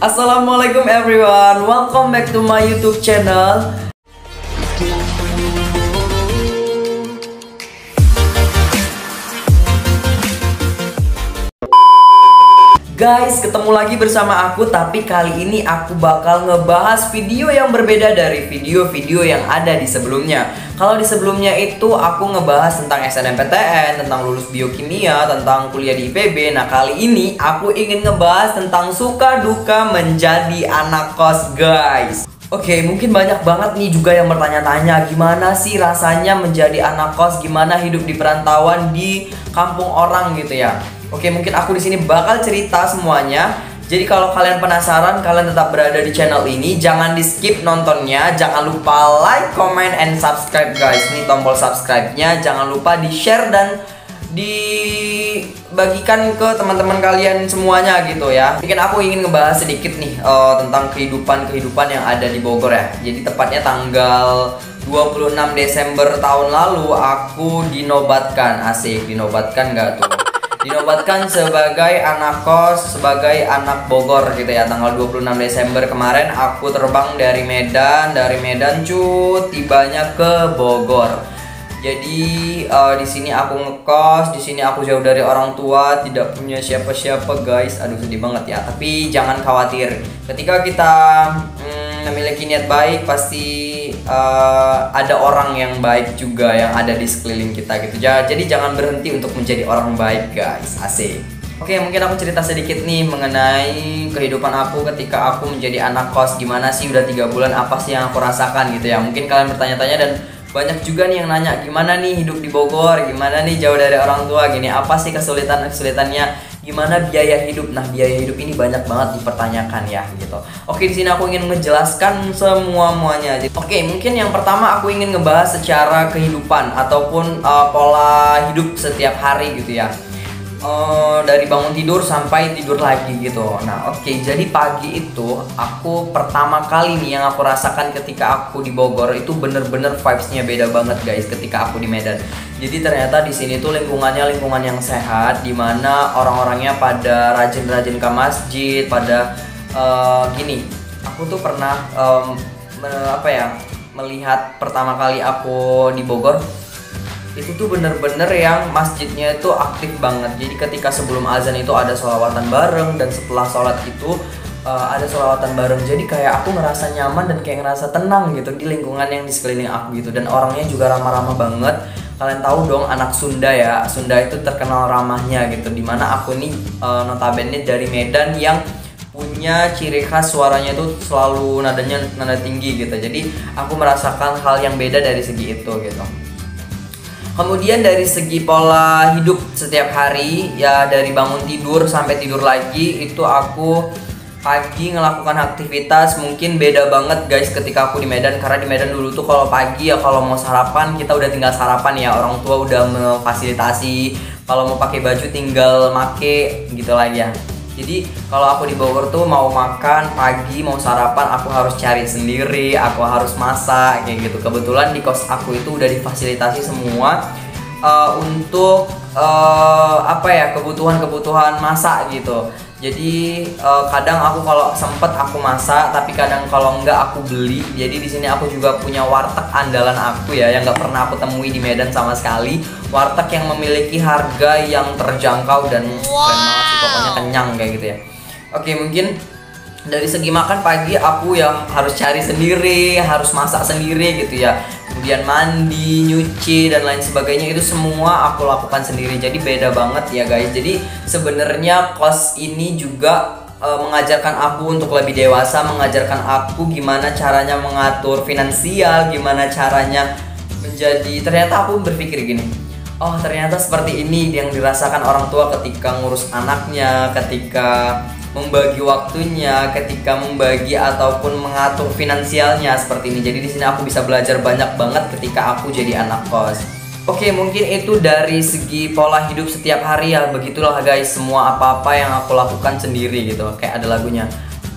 Assalamualaikum everyone, welcome back to my YouTube channel. Guys, ketemu lagi bersama aku, tapi kali ini aku bakal ngebahas video yang berbeda dari video-video yang ada di sebelumnya. Kalau di sebelumnya itu aku ngebahas tentang SNMPTN, tentang lulus biokimia, tentang kuliah di IPB. Nah, kali ini aku ingin ngebahas tentang suka duka menjadi anak kos, guys. Oke, mungkin banyak banget nih juga yang bertanya-tanya, gimana sih rasanya menjadi anak kos, gimana hidup di perantauan di kampung orang gitu ya. Oke, mungkin aku di sini bakal cerita semuanya. Jadi kalau kalian penasaran, kalian tetap berada di channel ini. Jangan di skip nontonnya. Jangan lupa like, comment, and subscribe, guys. Ini tombol subscribe-nya. Jangan lupa di share dan dibagikan ke teman-teman kalian semuanya gitu ya. Mungkin aku ingin ngebahas sedikit nih tentang kehidupan yang ada di Bogor ya. Jadi tepatnya tanggal 26 Desember tahun lalu aku dinobatkan. Asik, dinobatkan nggak tuh? Dinobatkan sebagai anak kos, sebagai anak Bogor gitu ya. Tanggal 26 Desember kemarin aku terbang dari Medan tibanya ke Bogor. Jadi di sini aku ngekos, di sini aku jauh dari orang tua, tidak punya siapa-siapa, guys. Aduh, sedih banget ya. Tapi jangan khawatir. Ketika kita memiliki niat baik, pasti ada orang yang baik juga yang ada di sekeliling kita gitu. Jadi jangan berhenti untuk menjadi orang baik, guys. Asik. Oke, mungkin aku cerita sedikit nih mengenai kehidupan aku ketika aku menjadi anak kos. Gimana sih udah 3 bulan, apa sih yang aku rasakan gitu ya. Mungkin kalian bertanya-tanya dan banyak juga nih yang nanya, gimana nih hidup di Bogor, gimana nih jauh dari orang tua gini, apa sih kesulitannya, gimana biaya hidup. Nah, biaya hidup ini banyak banget dipertanyakan ya gitu. Oke, di sini aku ingin menjelaskan semuanya. Oke, mungkin yang pertama aku ingin ngebahas secara kehidupan ataupun pola hidup setiap hari gitu ya. Dari bangun tidur sampai tidur lagi gitu. Nah, oke, jadi pagi itu aku pertama kali nih yang aku rasakan ketika aku di Bogor itu bener-bener vibes-nya beda banget, guys, ketika aku di Medan. Jadi ternyata di sini tuh lingkungannya lingkungan yang sehat, dimana orang-orangnya pada rajin-rajin ke masjid, pada gini. Aku tuh pernah melihat pertama kali aku di Bogor itu tuh bener-bener yang masjidnya itu aktif banget. Jadi ketika sebelum azan itu ada sholawatan bareng, dan setelah sholat itu ada sholawatan bareng. Jadi kayak aku ngerasa nyaman dan kayak ngerasa tenang gitu di lingkungan yang di sekeliling aku gitu. Dan orangnya juga ramah-ramah banget. Kalian tahu dong, anak Sunda ya. Sunda itu terkenal ramahnya gitu. Dimana aku nih notabene dari Medan yang punya ciri khas suaranya itu selalu nada tinggi gitu. Jadi aku merasakan hal yang beda dari segi itu gitu. Kemudian dari segi pola hidup setiap hari ya, dari bangun tidur sampai tidur lagi itu aku pagi ngelakukan aktivitas mungkin beda banget, guys, ketika aku di Medan. Karena di Medan dulu tuh kalau pagi ya, kalau mau sarapan kita udah tinggal sarapan ya, orang tua udah memfasilitasi. Kalau mau pakai baju tinggal make gitu lah ya. Jadi kalau aku di Bogor tuh mau makan pagi, mau sarapan aku harus cari sendiri, aku harus masak kayak gitu. Kebetulan di kos aku itu udah difasilitasi semua untuk kebutuhan masak gitu. Jadi kadang aku kalau sempet aku masak, tapi kadang kalau enggak aku beli. Jadi di sini aku juga punya warteg andalan aku ya, yang nggak pernah aku temui di Medan sama sekali. Warteg yang memiliki harga yang terjangkau dan keren banget sih, pokoknya kenyang kayak gitu ya. Oke, mungkin dari segi makan pagi aku ya harus cari sendiri, harus masak sendiri gitu ya. Kemudian mandi, nyuci dan lain sebagainya itu semua aku lakukan sendiri. Jadi beda banget ya, guys. Jadi sebenarnya kos ini juga mengajarkan aku untuk lebih dewasa, mengajarkan aku gimana caranya mengatur finansial, gimana caranya menjadi, ternyata aku berpikir gini, oh ternyata seperti ini yang dirasakan orang tua ketika ngurus anaknya, ketika membagi waktunya, ketika membagi ataupun mengatur finansialnya seperti ini. Jadi di sini aku bisa belajar banyak banget ketika aku jadi anak kos. Oke, mungkin itu dari segi pola hidup setiap hari ya. Begitulah, guys, semua apa-apa yang aku lakukan sendiri gitu. Kayak ada lagunya,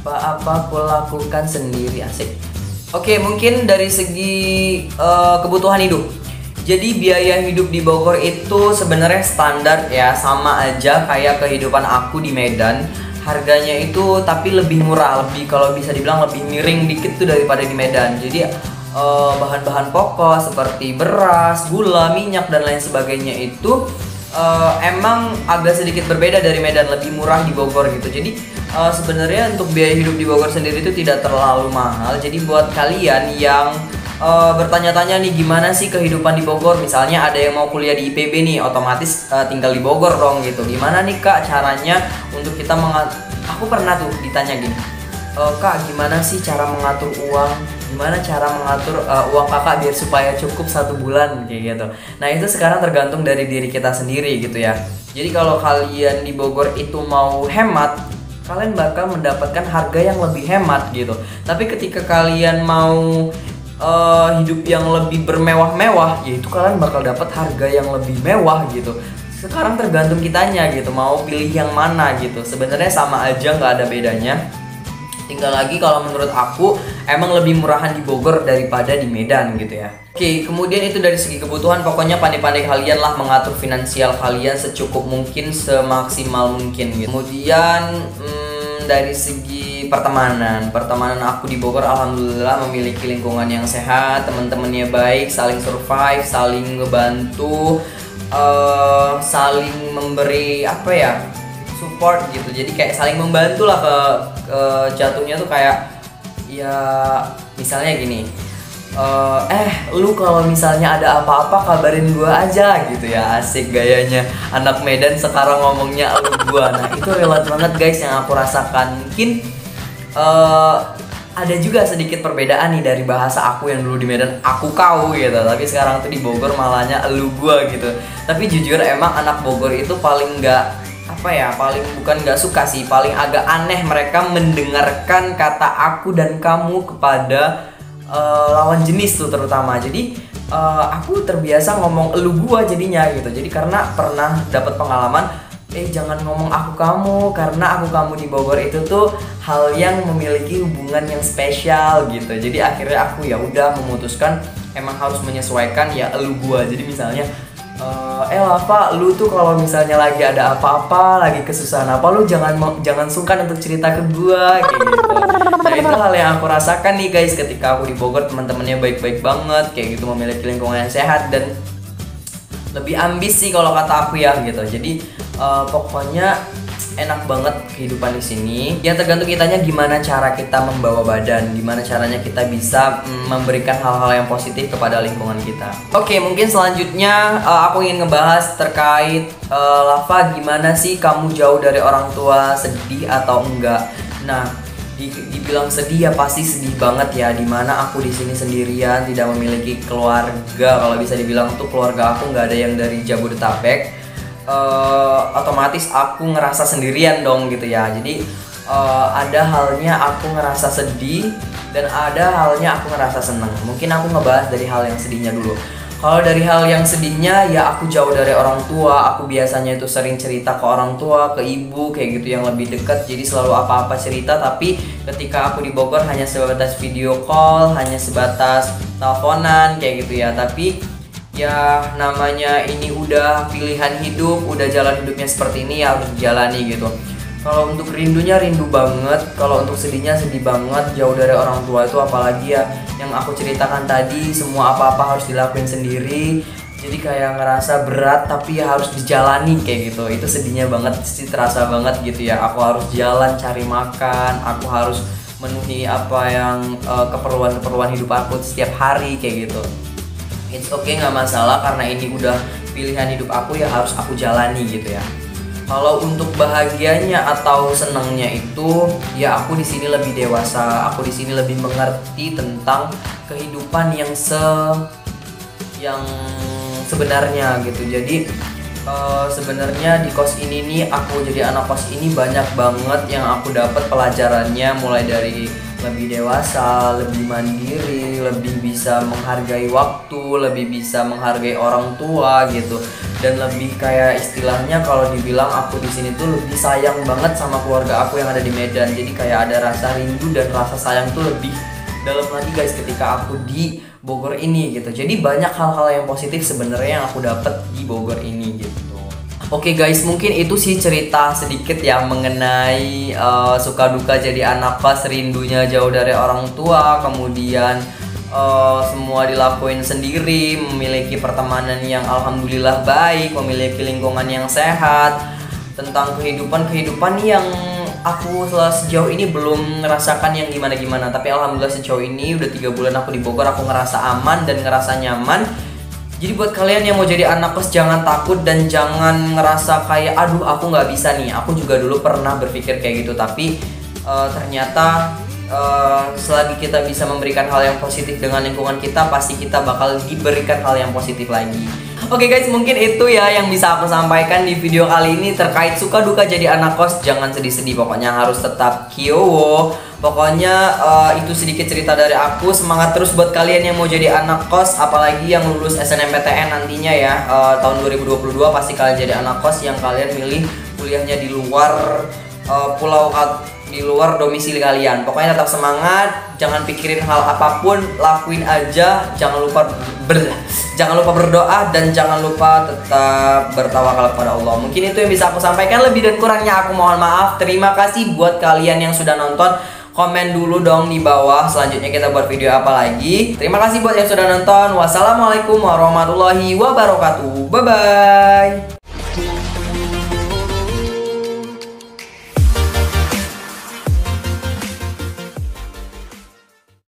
apa-apa aku lakukan sendiri, asik. Oke, mungkin dari segi kebutuhan hidup. Jadi biaya hidup di Bogor itu sebenarnya standar ya, sama aja kayak kehidupan aku di Medan. harganya itu tapi lebih murah, lebih kalau bisa dibilang lebih miring dikit tuh daripada di Medan. Jadi bahan-bahan pokok seperti beras, gula, minyak dan lain sebagainya itu emang agak sedikit berbeda dari Medan, lebih murah di Bogor gitu. Jadi sebenarnya untuk biaya hidup di Bogor sendiri itu tidak terlalu mahal. Jadi buat kalian yang bertanya-tanya nih gimana sih kehidupan di Bogor, misalnya ada yang mau kuliah di IPB nih, otomatis tinggal di Bogor dong gitu. Gimana nih Kak caranya untuk kita aku pernah tuh ditanya gini, Kak gimana sih cara mengatur uang, gimana cara mengatur uang kakak biar supaya cukup 1 bulan kayak gitu. Nah itu sekarang tergantung dari diri kita sendiri gitu ya. Jadi kalau kalian di Bogor itu mau hemat, kalian bakal mendapatkan harga yang lebih hemat gitu. Tapi ketika kalian mau hidup yang lebih bermewah-mewah, yaitu kalian bakal dapat harga yang lebih mewah gitu. Sekarang tergantung kitanya gitu, mau pilih yang mana gitu. Sebenarnya sama aja, nggak ada bedanya. Tinggal lagi kalau menurut aku emang lebih murahan di Bogor daripada di Medan gitu ya. Oke, kemudian itu dari segi kebutuhan, pokoknya pandai-pandai kalian lah mengatur finansial kalian secukup mungkin, semaksimal mungkin gitu. Kemudian dari segi pertemanan aku di Bogor alhamdulillah memiliki lingkungan yang sehat, teman-temannya baik, saling survive, saling ngebantu, saling memberi support gitu. Jadi kayak saling membantu lah ke jatuhnya tuh kayak ya misalnya gini, lu kalau misalnya ada apa-apa kabarin gua aja gitu ya. Asik gayanya anak Medan sekarang ngomongnya lu gua. Nah itu relate banget guys yang aku rasakan. Mungkin ada juga sedikit perbedaan nih dari bahasa aku yang dulu di Medan aku kau gitu, tapi sekarang tuh di Bogor malahnya lu gua gitu. Tapi jujur emang anak Bogor itu paling bukan nggak suka sih, paling agak aneh mereka mendengarkan kata aku dan kamu kepada lawan jenis tuh terutama. Jadi aku terbiasa ngomong elu gua jadinya gitu. Jadi karena pernah dapat pengalaman, jangan ngomong aku kamu, karena aku kamu di Bogor itu tuh hal yang memiliki hubungan yang spesial gitu. Jadi akhirnya aku ya udah memutuskan emang harus menyesuaikan ya elu gua. Jadi misalnya Lava, lu tuh kalau misalnya lagi ada apa-apa, lagi kesusahan apa, lu jangan sungkan untuk cerita ke gua kayak gitu. Nah itu hal yang aku rasakan nih guys ketika aku di Bogor. Teman-temannya baik-baik banget kayak gitu, memiliki lingkungan yang sehat dan lebih ambis sih kalau kata aku ya gitu. Jadi pokoknya enak banget kehidupan di sini. Ya tergantung kitanya gimana cara kita membawa badan, gimana caranya kita bisa memberikan hal-hal yang positif kepada lingkungan kita. Oke, mungkin selanjutnya aku ingin ngebahas terkait Lava, gimana sih kamu jauh dari orang tua, sedih atau enggak? Nah, dibilang sedih ya pasti sedih banget ya, dimana aku di sini sendirian, tidak memiliki keluarga. Kalau bisa dibilang tuh keluarga aku nggak ada yang dari Jabodetabek. Otomatis aku ngerasa sendirian dong gitu ya. Jadi ada halnya aku ngerasa sedih dan ada halnya aku ngerasa seneng. Mungkin aku ngebahas dari hal yang sedihnya dulu. Kalau dari hal yang sedihnya ya aku jauh dari orang tua. Aku biasanya itu sering cerita ke orang tua, ke ibu kayak gitu yang lebih dekat. Jadi selalu apa-apa cerita. Tapi ketika aku di Bogor hanya sebatas video call, hanya sebatas teleponan kayak gitu ya. Tapi ya namanya ini udah pilihan hidup, udah jalan hidupnya seperti ini ya harus dijalani gitu. Kalau untuk rindunya rindu banget, kalau untuk sedihnya sedih banget. Jauh dari orang tua itu apalagi ya yang aku ceritakan tadi, semua apa-apa harus dilakuin sendiri. Jadi kayak ngerasa berat tapi ya harus dijalani kayak gitu. Itu sedihnya banget sih, terasa banget gitu ya. Aku harus jalan cari makan, aku harus memenuhi apa yang keperluan hidup aku setiap hari kayak gitu. It's okay, nggak masalah karena ini udah pilihan hidup aku ya harus aku jalani gitu ya. Kalau untuk bahagianya atau senangnya itu ya aku di sini lebih dewasa, aku di sini lebih mengerti tentang kehidupan yang sebenarnya gitu. Jadi sebenarnya di kos ini nih, aku jadi anak kos ini banyak banget yang aku dapat pelajarannya, mulai dari lebih dewasa, lebih mandiri, lebih bisa menghargai waktu, lebih bisa menghargai orang tua gitu. Dan lebih kayak istilahnya kalau dibilang aku di sini tuh lebih sayang banget sama keluarga aku yang ada di Medan. Jadi kayak ada rasa rindu dan rasa sayang tuh lebih dalam lagi guys ketika aku di Bogor ini gitu. Jadi banyak hal-hal yang positif sebenarnya yang aku dapat di Bogor ini gitu. Oke guys, mungkin itu sih cerita sedikit ya mengenai suka duka jadi anak kos, rindunya jauh dari orang tua, kemudian semua dilakuin sendiri, memiliki pertemanan yang alhamdulillah baik, memiliki lingkungan yang sehat, tentang kehidupan yang aku sejauh ini belum merasakan yang gimana-gimana. Tapi alhamdulillah sejauh ini udah 3 bulan aku di Bogor, aku ngerasa aman dan ngerasa nyaman. Jadi buat kalian yang mau jadi anak kos, jangan takut dan jangan ngerasa kayak aduh aku nggak bisa nih. Aku juga dulu pernah berpikir kayak gitu, tapi ternyata selagi kita bisa memberikan hal yang positif dengan lingkungan kita, pasti kita bakal diberikan hal yang positif lagi. Oke guys, mungkin itu ya yang bisa aku sampaikan di video kali ini terkait suka duka jadi anak kos. Jangan sedih-sedih, pokoknya harus tetap kiowo. Pokoknya itu sedikit cerita dari aku. Semangat terus buat kalian yang mau jadi anak kos, apalagi yang lulus SNMPTN nantinya ya, tahun 2022 pasti kalian jadi anak kos yang kalian milih kuliahnya di luar pulau, di luar domisili kalian. Pokoknya tetap semangat, jangan pikirin hal apapun, lakuin aja, jangan lupa berdoa dan jangan lupa tetap bertawakal kepada Allah. Mungkin itu yang bisa aku sampaikan, lebih dan kurangnya aku mohon maaf. Terima kasih buat kalian yang sudah nonton. Komen dulu dong di bawah selanjutnya kita buat video apa lagi. Terima kasih buat yang sudah nonton. Wassalamualaikum warahmatullahi wabarakatuh. Bye bye.